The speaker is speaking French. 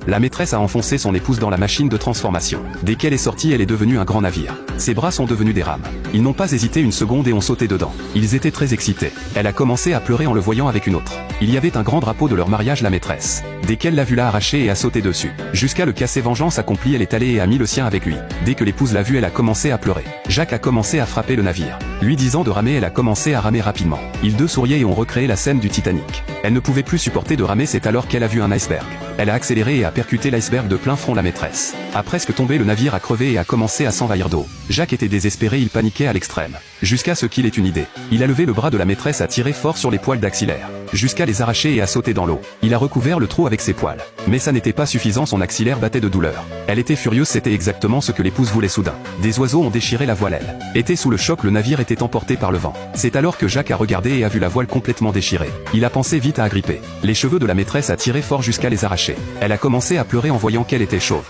La maîtresse a enfoncé son épouse dans la machine de transformation. Dès qu'elle est sortie, elle est devenue un grand navire. Ses bras sont devenus des rames. Ils n'ont pas hésité une seconde et ont sauté dedans. Ils étaient très excités. Elle a commencé à pleurer en le voyant avec une autre. Il y avait un grand drapeau de leur mariage, la maîtresse. Dès qu'elle l'a vu, l'a arraché et a sauté dessus. Jusqu'à le casser. Vengeance accomplie, elle est allée et a mis le sien avec lui. Dès que l'épouse l'a vu, elle a commencé à pleurer. Jacques a commencé à frapper le navire. Lui disant de ramer, elle a commencé à ramer rapidement. Ils deux souriaient et ont recréé la scène du Titanic. Elle ne pouvait plus supporter de ramer, c'est alors qu'elle a vu un iceberg. Elle a accéléré et a percuté l'iceberg de plein front. La maîtresse a presque tombé, le navire a crevé et a commencé à s'envahir d'eau. Jacques était désespéré, il paniquait à l'extrême. Jusqu'à ce qu'il ait une idée. Il a levé le bras de la maîtresse, a tiré fort sur les poils d'axillaire, jusqu'à les arracher et a sauté dans l'eau. Il a recouvert le trou avec ses poils. Mais ça n'était pas suffisant, son axillaire battait de douleur. Elle était furieuse, c'était exactement ce que l'épouse voulait. Soudain, des oiseaux ont déchiré la voile. Elle était sous le choc, le navire était emporté par le vent. C'est alors que Jacques a regardé et a vu la voile complètement déchirée. Il a pensé vite à agripper les cheveux de la maîtresse, a tiré fort jusqu'à les arracher. Elle a commencé à pleurer en voyant qu'elle était chauve.